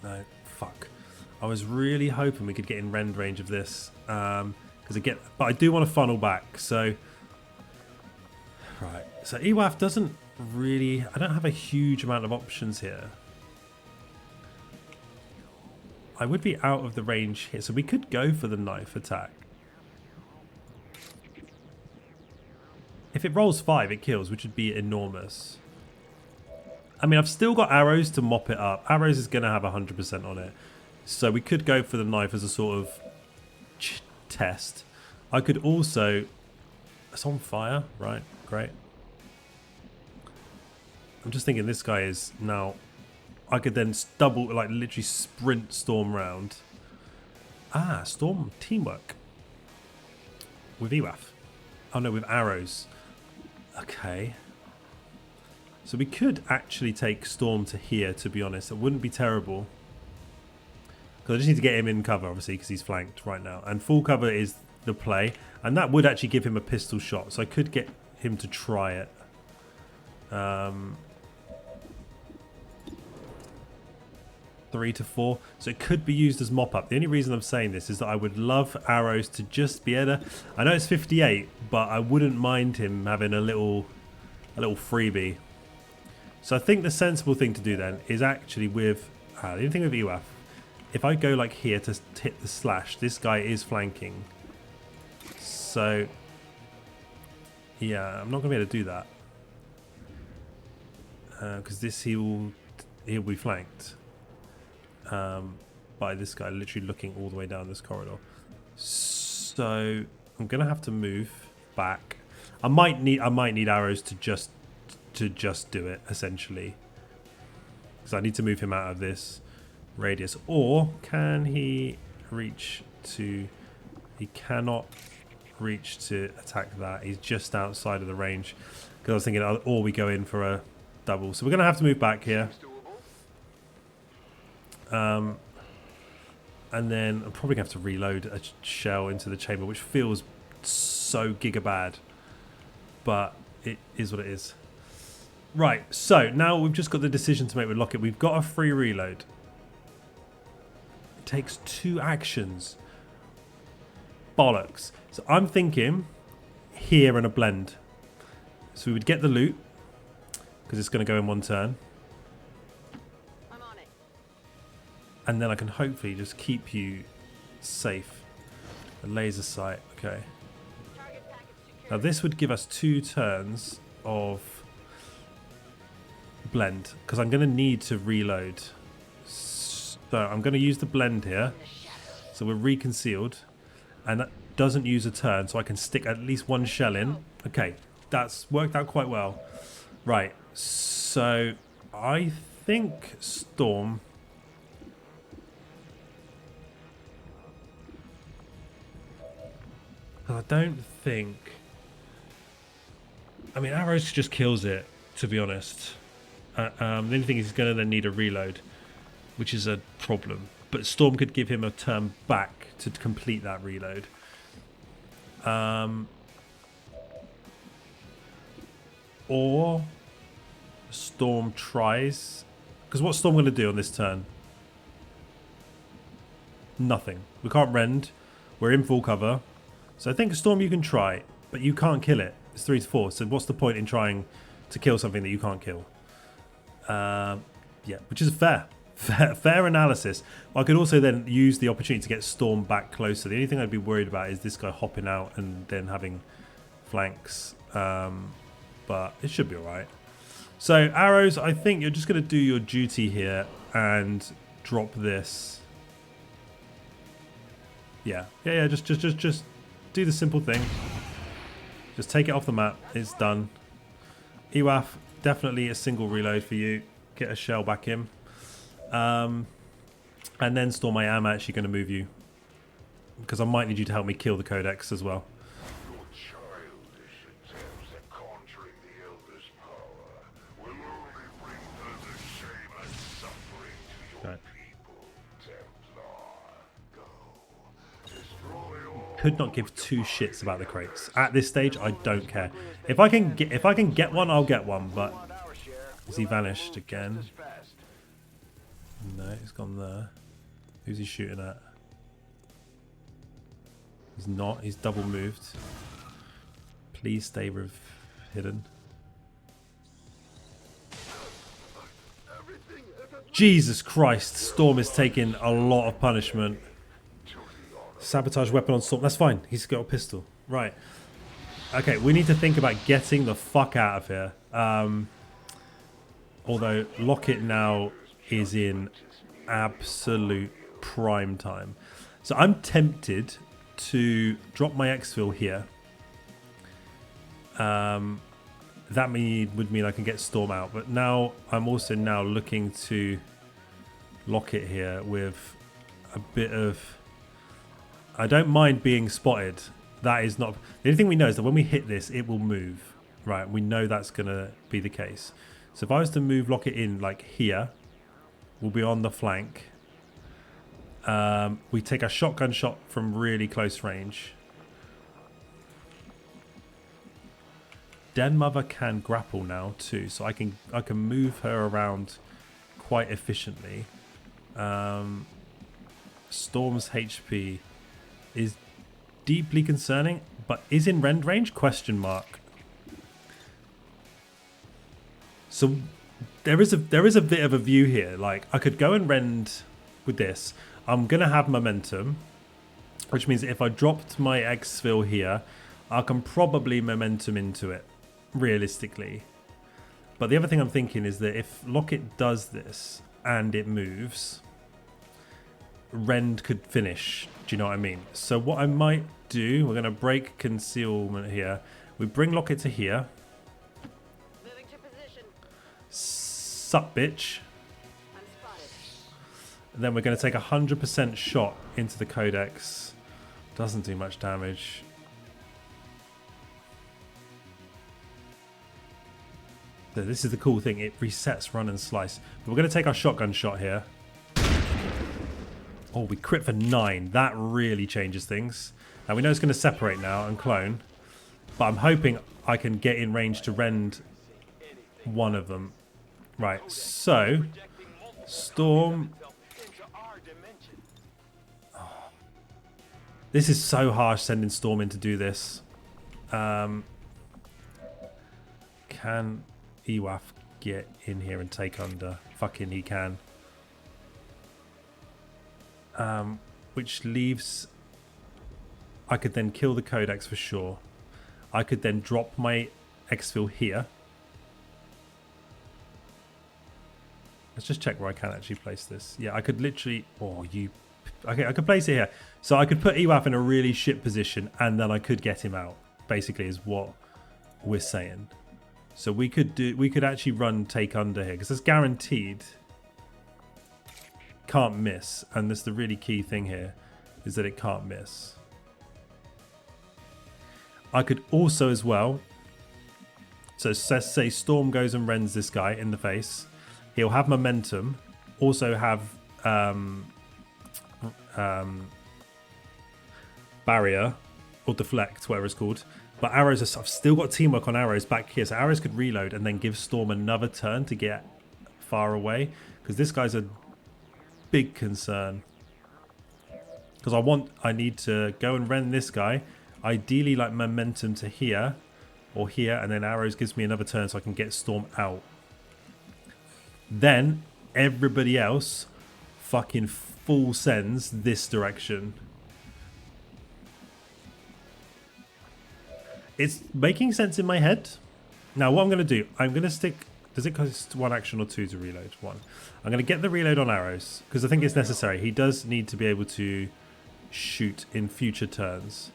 No, fuck. I was really hoping we could get in rend range of this. But I do want to funnel back, so... Right, so EWAF doesn't really... I don't have a huge amount of options here. I would be out of the range here, so we could go for the knife attack. If it rolls 5, it kills, which would be enormous. I mean, I've still got arrows to mop it up. Arrows is going to have 100% on it. So we could go for the knife as a sort of test. I could also... It's on fire, right? Great. I'm just thinking this guy is now... I could then double, like literally sprint Storm round. Ah, Storm teamwork. With EWAF. Oh no, with arrows. Okay. So we could actually take Storm to here, to be honest. It wouldn't be terrible. Because I just need to get him in cover, obviously, because he's flanked right now. And full cover is the play. And that would actually give him a pistol shot. So I could get him to try it. 3 to 4. So it could be used as mop-up. The only reason I'm saying this is that I would love arrows to just be able to... I know it's 58, but I wouldn't mind him having a little freebie. So I think the sensible thing to do then is actually with... the only thing with EWAF, if I go like here to hit the slash, this guy is flanking. So... yeah, I'm not going to be able to do that. Because this he'll be flanked. By this guy literally looking all the way down this corridor. So I'm gonna have to move back. I might need arrows to just do it essentially, because I need to move him out of this radius. Or can he reach to... He cannot reach to attack that. He's just outside of the range. Because I was thinking, or we go in for a double. So we're gonna have to move back here. And then I'm probably going to have to reload a shell into the chamber, which feels so gigabad. But it is what it is. Right, so now we've just got the decision to make with Locket. We've got a free reload. It takes 2 actions. Bollocks. So I'm thinking here and a blend. So we would get the loot, because it's going to go in one turn. And then I can hopefully just keep you safe. A laser sight, okay. Now this would give us 2 turns of blend, because I'm going to need to reload. So I'm going to use the blend here. So we're reconcealed. And that doesn't use a turn, so I can stick at least 1 shell in. Okay, that's worked out quite well. Right. So I think Storm. I don't think. I mean, Arrows just kills it, to be honest. The only thing is he's going to then need a reload, which is a problem. But Storm could give him a turn back to complete that reload. Or Storm tries. Because what's Storm going to do on this turn? Nothing. We can't rend. We're in full cover. So I think Storm you can try, but you can't kill it. It's 3 to 4. So what's the point in trying to kill something that you can't kill? Yeah, which is fair analysis. I could also then use the opportunity to get Storm back closer. The only thing I'd be worried about is this guy hopping out and then having flanks. But it should be alright. So Arrows, I think you're just going to do your duty here and drop this. Yeah. Just do the simple thing. Just take it off the map. It's done. EWAF, definitely a single reload for you. Get a shell back in. And then Storm, I am actually going to move you. Because I might need you to help me kill the Codex as well. Your childish attempts at conjuring the Elder's power will only bring further shame and suffering to your Right. people, Templar. Go. Destroy all. Could not give two shits about the crates. At this stage, I don't care. If I can get one, I'll get one, but has he vanished again? No, he's gone there. Who's he shooting at? He's not. He's double moved. Please stay hidden. Jesus Christ. Storm is taking a lot of punishment. Sabotage weapon on Storm. That's fine. He's got a pistol. Right. Okay, we need to think about getting the fuck out of here. Although Lockett now is in absolute prime time. So I'm tempted to drop my exfil here. That would mean I can get Storm out. But now I'm also now looking to lock it here with a bit of... I don't mind being spotted. That is not... The only thing we know is that when we hit this, it will move. Right, we know that's going to be the case. So if I was to move Lock It in like here, we'll be on the flank. We take a shotgun shot from really close range. Den Mother can grapple now too, so I can move her around quite efficiently. Storm's HP is deeply concerning, but is in rend range? Question mark. So there is a bit of a view here. Like I could go and rend with this. I'm gonna have momentum, which means if I dropped my exfil here, I can probably momentum into it, realistically. But the other thing I'm thinking is that if Lockett does this and it moves, rend could finish. Do you know what I mean? So what I might do, we're gonna break concealment here. We bring Lockett to here. Moving to position. Sup, bitch. I'm spotted. And then we're going to take 100% shot into the Codex. Doesn't do much damage. So this is the cool thing. It resets run and slice. But we're going to take our shotgun shot here. Oh, we crit for 9. That really changes things. And we know it's going to separate now and clone. But I'm hoping I can get in range to rend one of them. Right, so Storm. Oh. This is so harsh sending Storm in to do this. Can EWAF get in here and take under? Fucking he can. Which leaves... I could then kill the Codex for sure. I could then drop my exfil here. Let's just check where I can actually place this. Yeah, I could literally... Oh, you... Okay, I could place it here. So I could put EWAF in a really shit position and then I could get him out. Basically is what we're saying. So we could actually run take under here because it's guaranteed. Can't miss, and that's the really key thing here, is that it can't miss. I could also as well. So let's say Storm goes and rends this guy in the face. He'll have momentum. Also have barrier or deflect, whatever it's called. But arrows are, I've still got teamwork on arrows back here. So arrows could reload and then give Storm another turn to get far away. Because this guy's a big concern. Because I need to go and rend this guy. Ideally like momentum to here or here. And then arrows gives me another turn so I can get Storm out. Then everybody else fucking full sends this direction. It's making sense in my head. Now what I'm going to do, I'm going to stick... Does it cost 1 action or 2 to reload? 1. I'm going to get the reload on arrows because I think it's necessary. He does need to be able to shoot in future turns.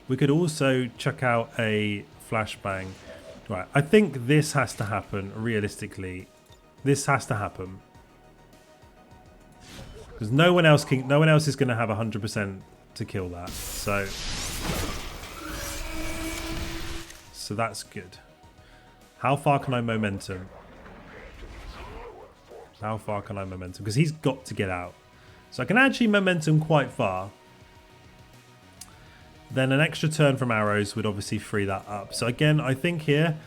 We could also chuck out a flashbang. Right, I think this has to happen realistically. This has to happen. Because no one else is going to have 100% to kill that. So that's good. How far can I momentum? How far can I momentum? Because he's got to get out. So I can actually momentum quite far. Then an extra turn from arrows would obviously free that up. So again, I think here,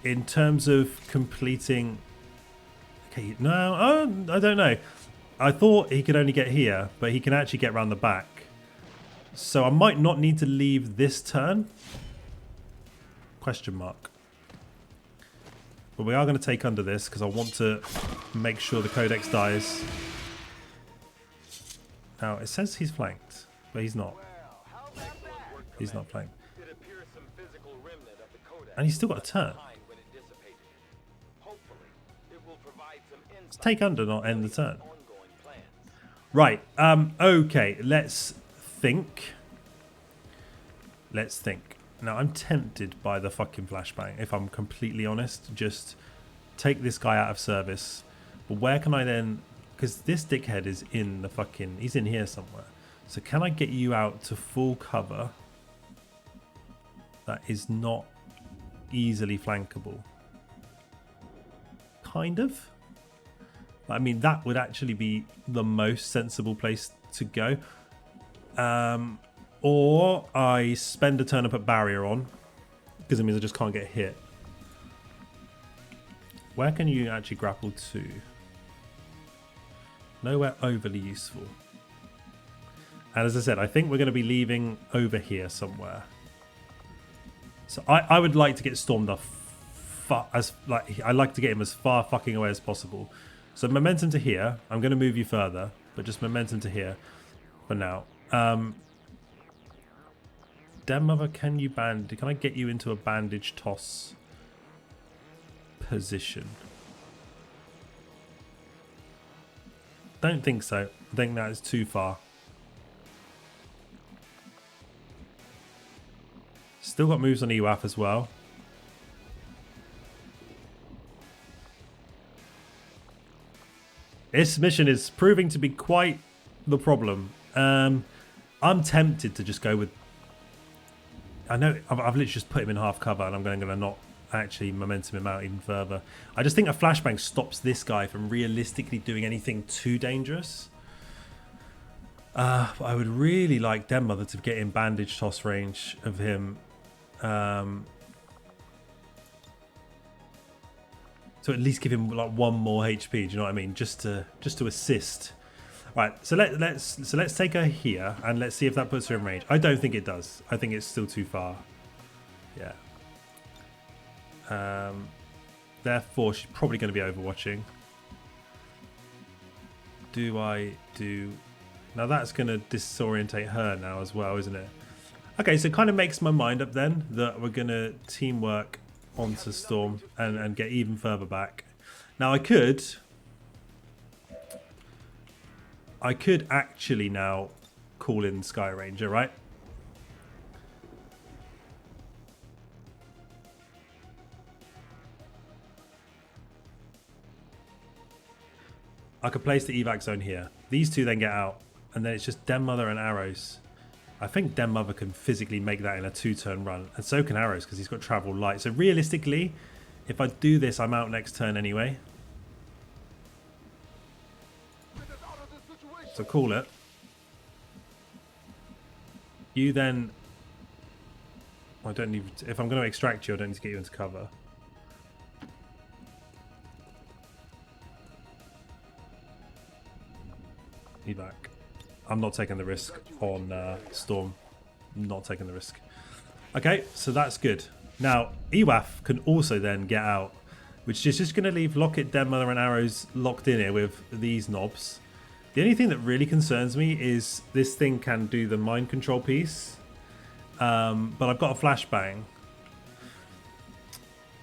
in terms of completing... Okay, no, I don't know. I thought he could only get here, but he can actually get around the back. So I might not need to leave this turn. Question mark. But we are going to take under this because I want to make sure the Codex dies. Now, it says he's flanked, but he's not. He's not flanked. And he's still got a turn. Let's take under, not end the turn. Right, okay, let's think. Let's think. Now, I'm tempted by the fucking flashbang, if I'm completely honest. Just take this guy out of service. But where can I then... Because this dickhead is in the fucking... He's in here somewhere. So can I get you out to full cover? That is not easily flankable. Kind of. I mean, that would actually be the most sensible place to go. Or I spend a turn and put barrier on, because it means I just can't get hit. Where can you actually grapple to? Nowhere overly useful. And as I said, I think we're going to be leaving over here somewhere. So I would like to get Stormed off I like to get him as far fucking away as possible. So momentum to here. I'm going to move you further, but just momentum to here for now. Den Mother, can I get you into a bandage toss position? Don't think so. I think that is too far. Still got moves on EWAF as well. This mission is proving to be quite the problem. I'm tempted to just go with... I know I've literally just put him in half cover and I'm going to not actually momentum him out even further. I just think a flashbang stops this guy from realistically doing anything too dangerous. But I would really like Den Mother to get in bandage toss range of him. So at least give him like 1 more HP. Do you know what I mean? Just to assist. Right. So let's take her here and let's see if that puts her in range. I don't think it does. I think it's still too far. Yeah. Therefore, she's probably going to be overwatching. Now that's going to disorientate her now as well, isn't it? Okay, so it kind of makes my mind up then that we're going to teamwork onto Storm and get even further back. Now I could actually now call in Sky Ranger, right? I could place the evac zone here. These two then get out, and then it's just Den Mother and Arrows. I think Den Mother can physically make that in a 2-turn run, and so can Arrows because he's got travel light. So realistically, if I do this, I'm out next turn anyway. So call it. You then... I don't need... If I'm going to extract you, I don't need to get you into cover. Evac. I'm not taking the risk on Storm. Not taking the risk. Okay, so that's good. Now, EWAF can also then get out, which is just going to leave Locket, Den Mother and Arrows locked in here with these knobs. The only thing that really concerns me is this thing can do the mind control piece, but I've got a flashbang.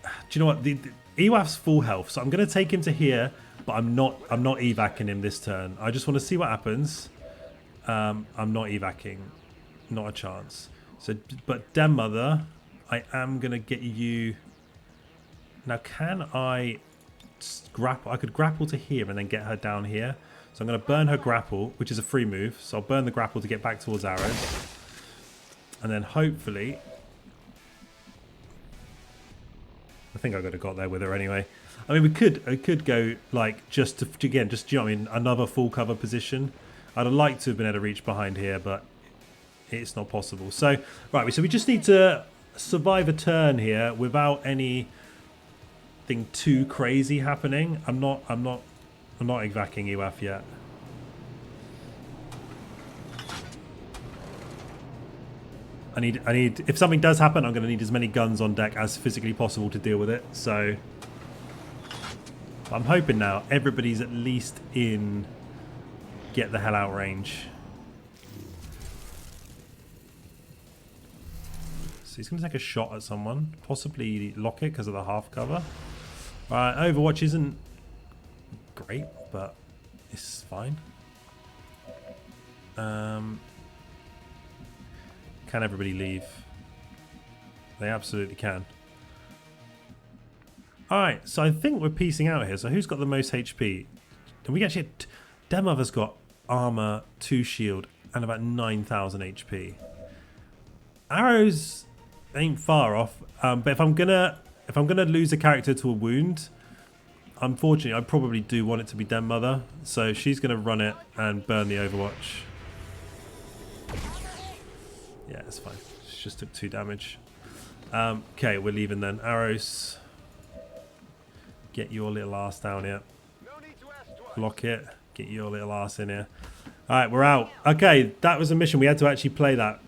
Do you know what? The EWAF's full health, so I'm going to take him to here, but I'm not evacing him this turn. I just want to see what happens. I'm not evacing, not a chance. So, but Den Mother, I am going to get you. Now, can I grapple? I could grapple to here and then get her down here. So I'm going to burn her grapple, which is a free move. So I'll burn the grapple to get back towards Arrows. And then hopefully... I think I could have got there with her anyway. I mean, I could go, like, just to again, just, you know what I mean, another full cover position. I'd have liked to have been able to reach behind here, but it's not possible. So, right, so we just need to survive a turn here without anything too crazy happening. I'm not evacing EWAF yet. I need, if something does happen, I'm going to need as many guns on deck as physically possible to deal with it. So I'm hoping now everybody's at least in get the hell out range. So he's going to take a shot at someone, possibly lock it because of the half cover. Right, Overwatch isn't great, but it's fine. Can everybody leave? They absolutely can. Alright, so I think we're piecing out here. So who's got the most HP? Can we actually... Den Mother's got armor, 2 shield, and about 9,000 HP. Arrows ain't far off, but if I'm gonna lose a character to a wound, unfortunately, I probably do want it to be Den Mother. So she's gonna run it and burn the Overwatch. Yeah, it's fine. She just took 2 damage. Okay, we're leaving then. Arrows. Get your little ass down here. Block it. Get your little ass in here. Alright, we're out. Okay, that was a mission. We had to actually play that.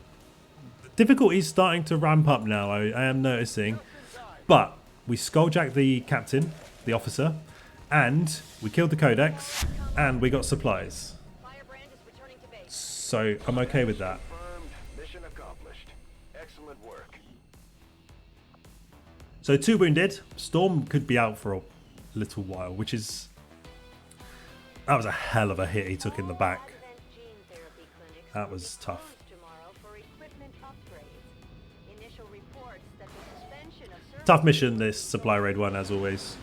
The difficulty is starting to ramp up now, I am noticing. But we skulljacked the captain, the officer, and we killed the codex, and we got supplies. So I'm okay with that. So 2 wounded. Storm could be out for a little while, which is... That was a hell of a hit he took in the back. That was tough. Tough mission, this supply raid one, as always.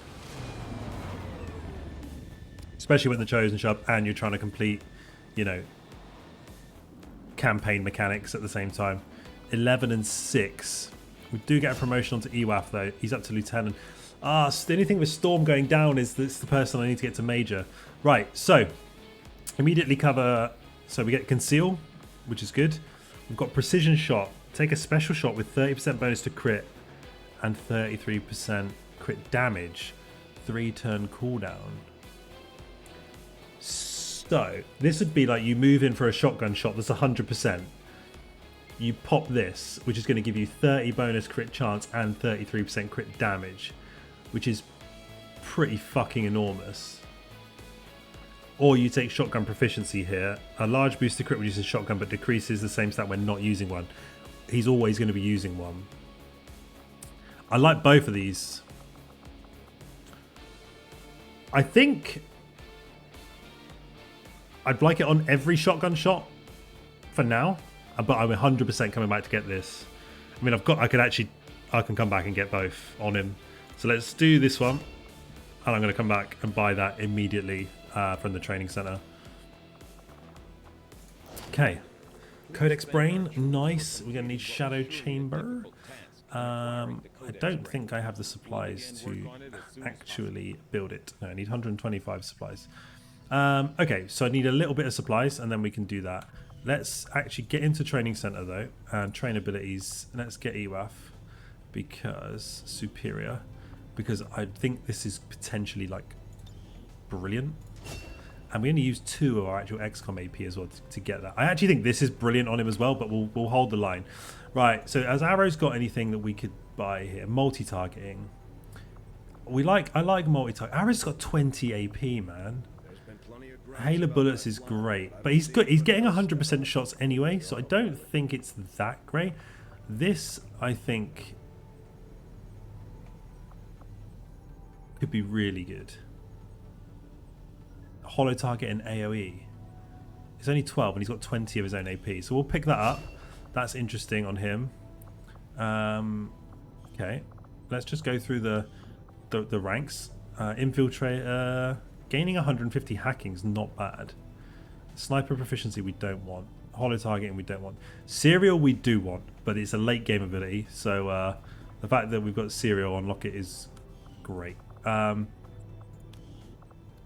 Especially when the Chosen show up and you're trying to complete, you know, campaign mechanics at the same time. 11 and 6. We do get a promotion onto EWAF though. He's up to Lieutenant. The only thing with Storm going down is that's the person I need to get to Major. Right, so immediately cover. So we get Conceal, which is good. We've got Precision Shot. Take a special shot with 30% bonus to crit and 33% crit damage. 3-turn cooldown. So this would be like you move in for a shotgun shot that's 100%. You pop this, which is going to give you 30 bonus crit chance and 33% crit damage, which is pretty fucking enormous. Or you take shotgun proficiency here. A large boost to crit reduces shotgun but decreases the same stat when not using one. He's always going to be using one. I like both of these. I think I'd like it on every shotgun shot for now. But I'm 100% coming back to get this. I mean, I can come back and get both on him. So let's do this one. And I'm going to come back and buy that immediately from the training center. Okay. Codex Brain, nice. We're going to need Shadow Chamber. I don't think I have the supplies to actually build it. No, I need 125 supplies. Okay, so I need a little bit of supplies and then we can do that. Let's actually get into Training Center though, and train abilities. Let's get EWAF because superior, because I think this is potentially like brilliant. And we only use 2 of our actual XCOM AP as well to get that. I actually think this is brilliant on him as well, but we'll hold the line. Right, so has Arrow's got anything that we could buy here? Multi-targeting. I like multi-targeting. Arrow's got 20 AP, man. Hail of Bullets is great, but he's good. He's getting 100% shots anyway, so I don't think it's that great. This, I think, could be really good. Hollow target and AoE. It's only 12 and he's got 20 of his own AP, so we'll pick that up. That's interesting on him. Okay, let's just go through the ranks. Infiltrator, gaining 150 hacking is not bad. Sniper proficiency we don't want. Hollow targeting we don't want. Serial we do want, but it's a late game ability, so the fact that we've got Serial on Locket is great.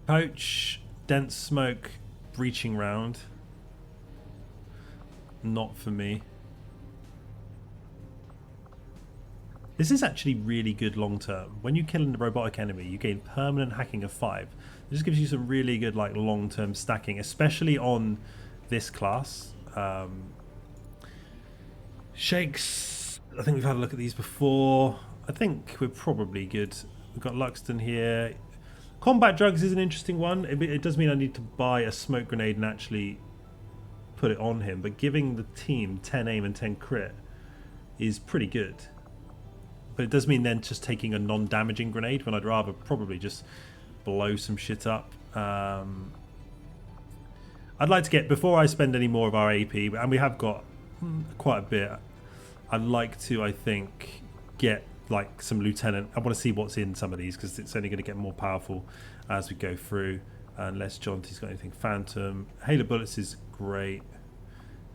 Poach, dense smoke, breaching round. Not for me. This is actually really good long term. When you kill a robotic enemy, you gain permanent hacking of 5. It just gives you some really good like long term stacking, especially on this class. Shakes. I think we've had a look at these before. I think we're probably good. We've got Luxton here. Combat drugs is an interesting one. It does mean I need to buy a smoke grenade and actually put it on him, but giving the team 10 aim and 10 crit is pretty good. But it does mean then just taking a non-damaging grenade when I'd rather probably just blow some shit up. I'd like to get, before I spend any more of our AP, and we have got quite a bit, I'd like to, I think, get like some lieutenant. I want to see what's in some of these because it's only going to get more powerful as we go through, unless Jonty's got anything. Phantom, Hail of Bullets is great.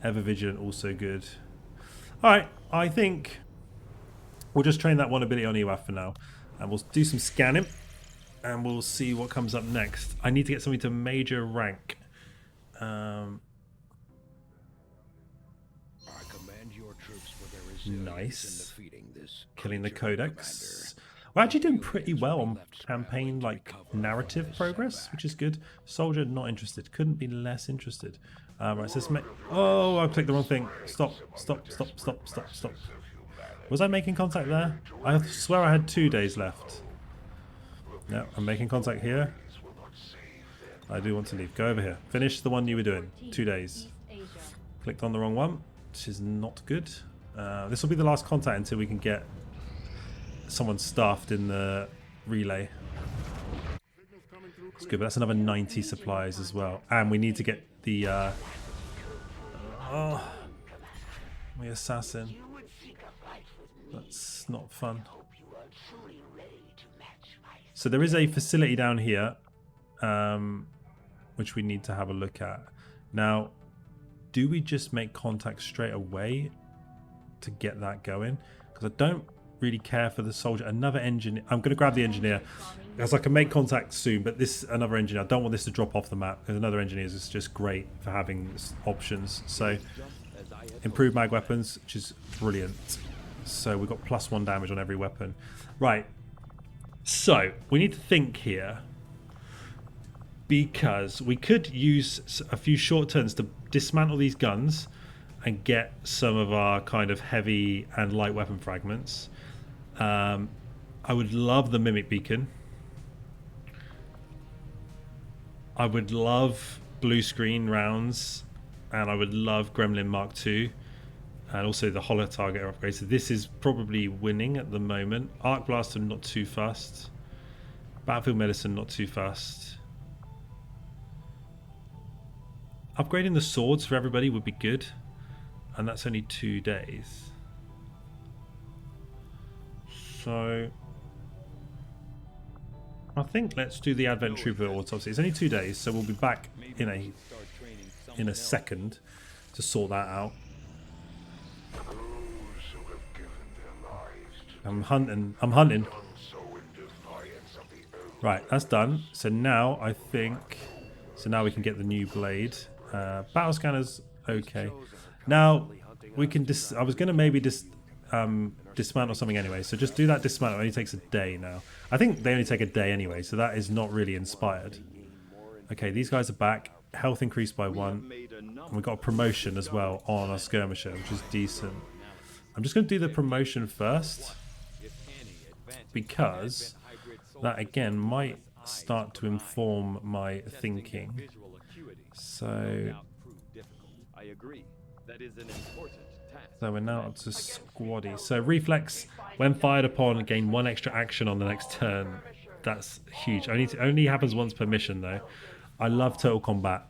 Ever Vigilant also good. Alright, I think we'll just train that one ability on EWAF for now, and we'll do some scanning and we'll see what comes up next. I need to get something to major rank. Nice. Killing the Codex. We're actually doing pretty well on campaign like narrative progress, which is good. Soldier not interested. Couldn't be less interested. Right, so let's make... Oh, I clicked the wrong thing. Stop. Was I making contact there? I swear I had 2 days left. No, I'm making contact here. I do want to leave. Go over here. Finish the one you were doing. 2 days. Clicked on the wrong one, which is not good. This will be the last contact until we can get someone staffed in the relay. It's good, but that's another 90 supplies as well. And we need to get the the assassin. That's not fun. So there is a facility down here, which we need to have a look at. Now, do we just make contact straight away to get that going? Because I don't really care for the soldier. Another engineer. I'm going to grab the engineer because I can make contact soon, but this another engineer. I don't want this to drop off the map because another engineer is just great for having options. So improved mag weapons, which is brilliant. So we've got +1 damage on every weapon. Right. So we need to think here, because we could use a few short turns to dismantle these guns and get some of our kind of heavy and light weapon fragments. I would love the Mimic Beacon. I would love blue screen rounds, and I would love Gremlin Mark II, and also the Hollow Target upgrade. So this is probably winning at the moment. Arc Blaster not too fast. Battlefield Medicine not too fast. Upgrading the swords for everybody would be good, and that's only 2 days. So I think let's do the Advent Trooper autopsy. It's only 2 days, so we'll be back in a second to sort that out. Those who have given their lives to I'm hunting. done so in defiance of the oath. Right, that's done. So now I think... So now we can get the new blade. Battle scanner's okay. Now we can... I was going to maybe just dismantle something anyway. So just do that dismantle. It only takes a day now. I think they only take a day anyway. So that is not really inspired. Okay, these guys are back. Health increased by 1. And we got a promotion as well on our skirmisher, which is decent. I'm just going to do the promotion first. Because that again might start to inform my thinking. So we're now up to squaddy. So reflex, when fired upon, gain 1 extra action on the next turn. That's huge. Only happens once per mission though. I love total combat.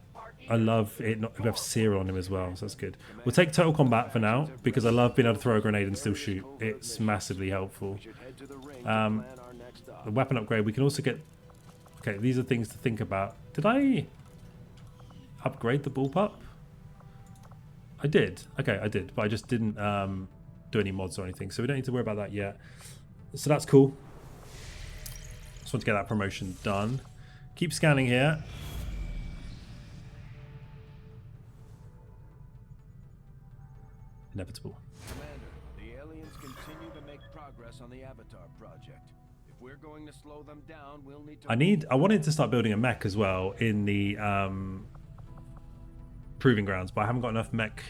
I love it. We have Seer on him as well, so that's good. We'll take total combat for now because I love being able to throw a grenade and still shoot. It's massively helpful. The weapon upgrade, we can also get... Okay, these are things to think about. Did I upgrade the bullpup? I did. Okay, I did, but I just didn't do any mods or anything, so we don't need to worry about that yet. So that's cool. Just want to get that promotion done. Keep scanning here. Inevitable. Commander, the aliens continue to make progress on the Avatar project. If we're going to slow them down, we'll need to... I wanted to start building a mech as well in the proving grounds, but I haven't got enough mech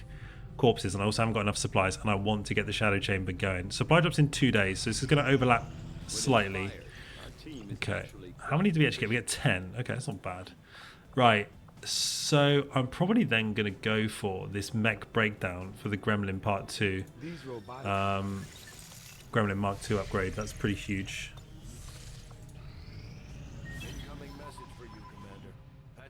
corpses, and I also haven't got enough supplies, and I want to get the shadow chamber going. Supply drops in 2 days, so this is going to overlap slightly. Okay, how many do we actually get? We get 10. Okay, that's not bad. Right, so I'm probably then going to go for this mech breakdown for the Gremlin Part 2. Gremlin Mark 2 upgrade, that's pretty huge. Incoming message for you, Commander.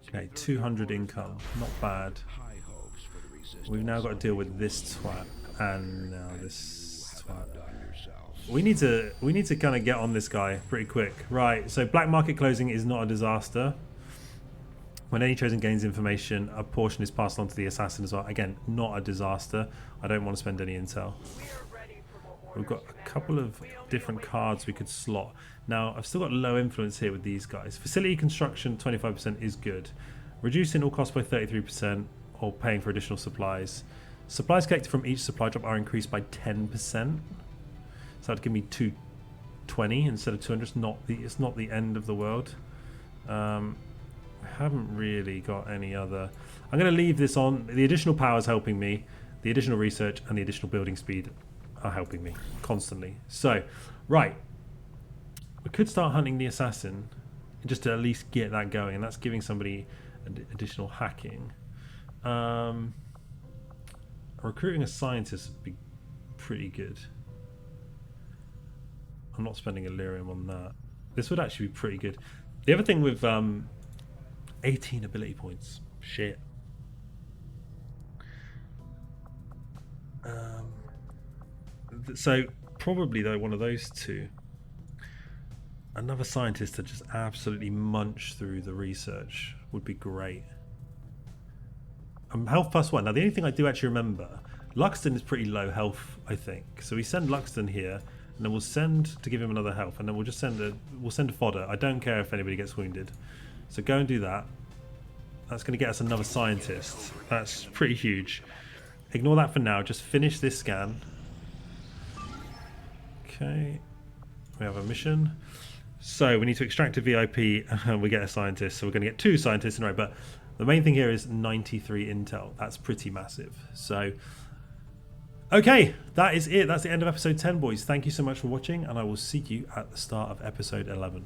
Okay, 200 income, not bad. High hopes for the resistance. We've now got to deal with this twat, and now this twat. We need to kind of get on this guy pretty quick. Right, so black market closing is not a disaster. When any chosen gains information, a portion is passed on to the assassin as well. Again, not a disaster. I don't want to spend any intel. We've got a couple of different cards we could slot. Now, I've still got low influence here with these guys. Facility construction, 25% is good. Reducing all costs by 33% or paying for additional supplies. Supplies collected from each supply drop are increased by 10%. So that'd give me 220 instead of 200. It's not the end of the world. I haven't really got any other... I'm going to leave this on. The additional power is helping me. The additional research and the additional building speed are helping me constantly. So, right. We could start hunting the assassin just to at least get that going. And that's giving somebody additional hacking. Recruiting a scientist would be pretty good. I'm not spending Illyrium on that. This would actually be pretty good. The other thing with 18 ability points. Shit. So probably though one of those two. Another scientist to just absolutely munch through the research would be great. Health +1. Now the only thing I do actually remember, Luxton is pretty low health, I think. So we send Luxton here, and then we'll send to give him another health, and then we'll just send a fodder. I don't care if anybody gets wounded. So go and do that. That's going to get us another scientist. That's pretty huge. Ignore that for now. Just finish this scan. Okay. We have a mission. So we need to extract a VIP and we get a scientist. So we're going to get 2 scientists in a row. But the main thing here is 93 intel. That's pretty massive. So, okay. That is it. That's the end of episode 10, boys. Thank you so much for watching. And I will see you at the start of episode 11.